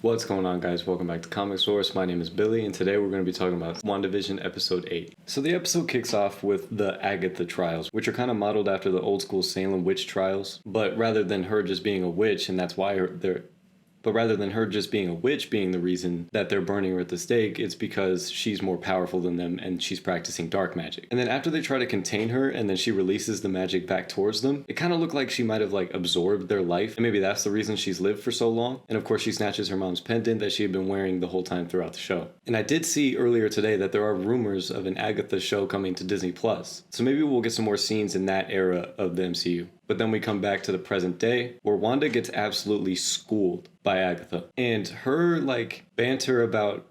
What's going on, guys? Welcome back to Comic Source. My name is Billy, and today we're going to be talking about WandaVision Episode 8. So the episode kicks off with the Agatha trials, which are kind of modeled after the old school Salem witch trials, but rather than her just being a witch, and that's why rather than her just being a witch being the reason that they're burning her at the stake, it's because she's more powerful than them and she's practicing dark magic. And then after they try to contain her and then she releases the magic back towards them, it kind of looked like she might have absorbed their life. And maybe that's the reason she's lived for so long. And of course she snatches her mom's pendant that she had been wearing the whole time throughout the show. And I did see earlier today that there are rumors of an Agatha show coming to Disney+. So maybe we'll get some more scenes in that era of the MCU. But then we come back to the present day where Wanda gets absolutely schooled by Agatha. And her banter about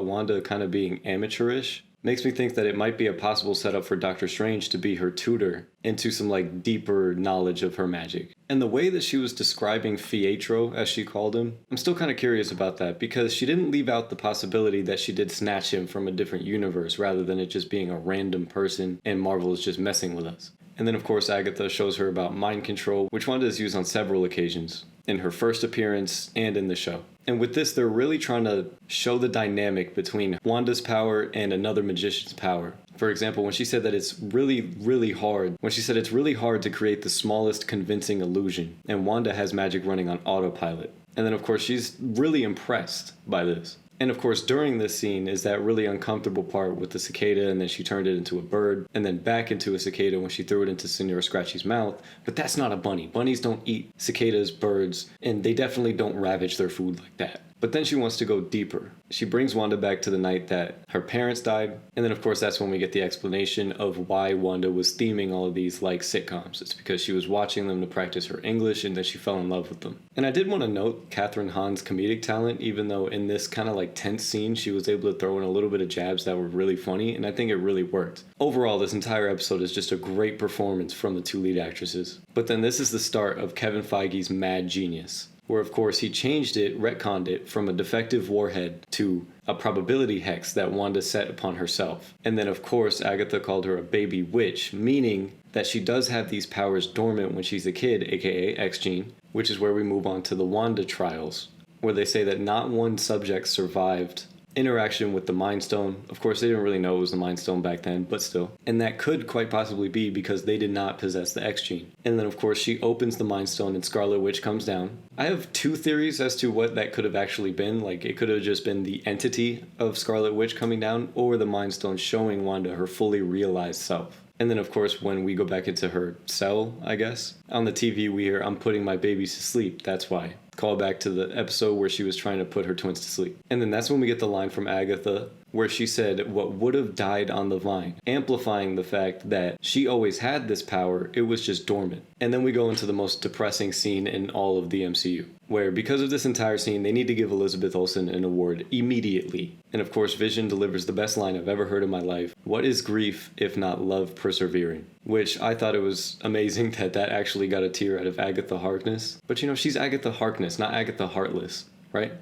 Wanda kind of being amateurish makes me think that it might be a possible setup for Doctor Strange to be her tutor into some deeper knowledge of her magic. And the way that she was describing Pietro, as she called him, I'm still kind of curious about that because she didn't leave out the possibility that she did snatch him from a different universe rather than it just being a random person and Marvel is just messing with us. And then of course Agatha shows her about mind control, which Wanda has used on several occasions, in her first appearance and in the show. And with this, they're really trying to show the dynamic between Wanda's power and another magician's power. For example, when she said that it's really hard to create the smallest convincing illusion, and Wanda has magic running on autopilot. And then of course she's really impressed by this. And of course, during this scene is that really uncomfortable part with the cicada, and then she turned it into a bird, and then back into a cicada when she threw it into Senor Scratchy's mouth. But that's not a bunny. Bunnies don't eat cicadas, birds, and they definitely don't ravage their food like that. But then she wants to go deeper. She brings Wanda back to the night that her parents died, and then of course that's when we get the explanation of why Wanda was theming all of these like sitcoms. It's because she was watching them to practice her English and then she fell in love with them. And I did want to note Catherine Hahn's comedic talent, even though in this kind of tense scene she was able to throw in a little bit of jabs that were really funny, and I think it really worked. Overall, this entire episode is just a great performance from the two lead actresses. But then this is the start of Kevin Feige's mad genius, where of course he retconned it from a defective warhead to a probability hex that Wanda set upon herself. And then of course Agatha called her a baby witch, meaning that she does have these powers dormant when she's a kid, aka X-Gene, which is where we move on to the Wanda trials, where they say that not one subject survived interaction with the Mind Stone. Of course, they didn't really know it was the Mind Stone back then, but still. And that could quite possibly be because they did not possess the X-Gene. And then, of course, she opens the Mind Stone and Scarlet Witch comes down. I have two theories as to what that could have actually been. It could have just been the entity of Scarlet Witch coming down, or the Mind Stone showing Wanda her fully realized self. And then, of course, when we go back into her cell, I guess, on the TV we hear, "I'm putting my babies to sleep, that's why." Call back to the episode where she was trying to put her twins to sleep. And then that's when we get the line from Agatha where she said what would have died on the vine, amplifying the fact that she always had this power, it was just dormant. And then we go into the most depressing scene in all of the MCU, where because of this entire scene, they need to give Elizabeth Olsen an award immediately. And of course, Vision delivers the best line I've ever heard in my life. "What is grief if not love persevering?" Which I thought it was amazing that actually got a tear out of Agatha Harkness. But she's Agatha Harkness, not Agatha Heartless, right?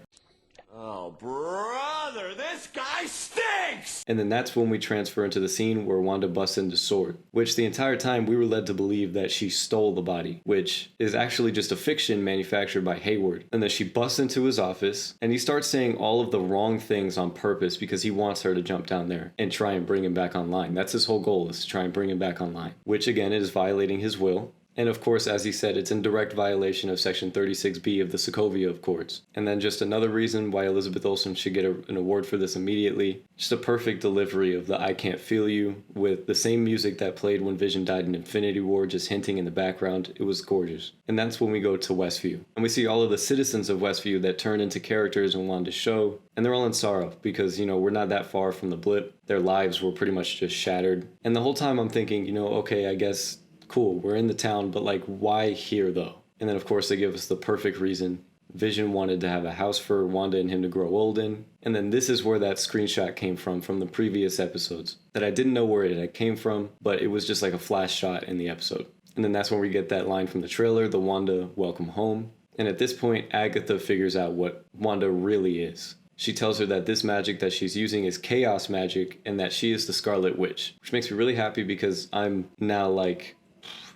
Oh, brother, this guy stinks! And then that's when we transfer into the scene where Wanda busts into S.W.O.R.D., which the entire time we were led to believe that she stole the body, which is actually just a fiction manufactured by Hayward. And then she busts into his office, and he starts saying all of the wrong things on purpose because he wants her to jump down there and try and bring him back online. That's his whole goal, is to try and bring him back online, which again is violating his will. And of course, as he said, it's in direct violation of Section 36B of the Sokovia Accords. And then just another reason why Elizabeth Olsen should get an award for this immediately. Just a perfect delivery of the "I Can't Feel You" with the same music that played when Vision died in Infinity War, just hinting in the background. It was gorgeous. And that's when we go to Westview. And we see all of the citizens of Westview that turn into characters in Wanda's show. And they're all in sorrow because, we're not that far from the blip. Their lives were pretty much just shattered. And the whole time I'm thinking, okay, I guess cool, we're in the town, but why here though? And then of course they give us the perfect reason. Vision wanted to have a house for Wanda and him to grow old in. And then this is where that screenshot came from the previous episodes, that I didn't know where it came from, but it was just like a flash shot in the episode. And then that's when we get that line from the trailer, the Wanda welcome home. And at this point, Agatha figures out what Wanda really is. She tells her that this magic that she's using is chaos magic and that she is the Scarlet Witch, which makes me really happy because I'm now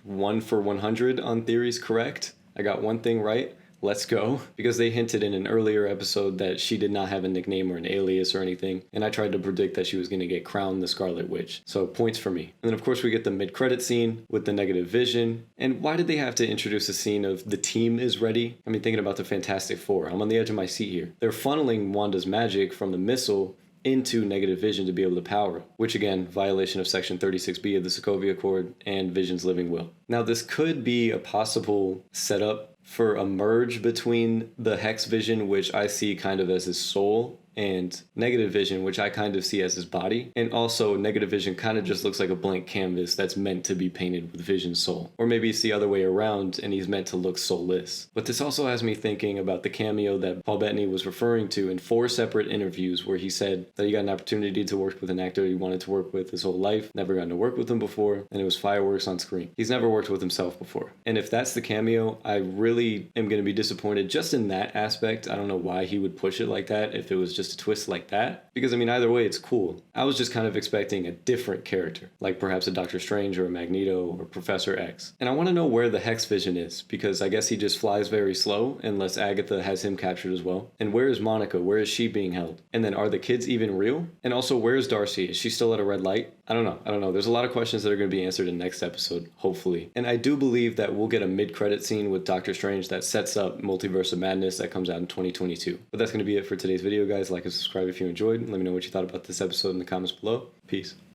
1 for 100 on theories correct. I got one thing right. let's go, because they hinted in an earlier episode that she did not have a nickname or an alias or anything, and I tried to predict that she was going to get crowned the Scarlet Witch. So points for me. And then of course we get the mid-credit scene with the negative vision. And why did they have to introduce a scene of the team is ready? I mean, thinking about the Fantastic Four, I'm on the edge of my seat here. They're funneling Wanda's magic from the missile into negative vision to be able to power, which again, violation of section 36B of the Sokovia Accord and Vision's living will. Now this could be a possible setup for a merge between the Hex Vision, which I see kind of as his soul, and negative vision, which I kind of see as his body. And also negative vision kind of just looks like a blank canvas that's meant to be painted with Vision's soul. Or maybe it's the other way around and he's meant to look soulless. But this also has me thinking about the cameo that Paul Bettany was referring to in 4 separate interviews where he said that he got an opportunity to work with an actor he wanted to work with his whole life, never gotten to work with him before, and it was fireworks on screen. He's never worked with himself before. And if that's the cameo, I really am going to be disappointed just in that aspect. I don't know why he would push it like that if it was just a twist like that, because I mean either way it's cool. I was just kind of expecting a different character, like perhaps a Doctor Strange or a Magneto or Professor X. And I want to know where the Hex Vision is, because I guess he just flies very slow unless Agatha has him captured as well. And where is Monica? Where is she being held? And then are the kids even real? And also, where's Darcy? Is she still at a red light? I don't know. There's a lot of questions that are going to be answered in the next episode, hopefully. And I do believe that we'll get a mid-credit scene with Doctor Strange that sets up Multiverse of Madness that comes out in 2022. But that's going to be it for today's video, guys. Like and subscribe if you enjoyed. Let me know what you thought about this episode in the comments below. Peace.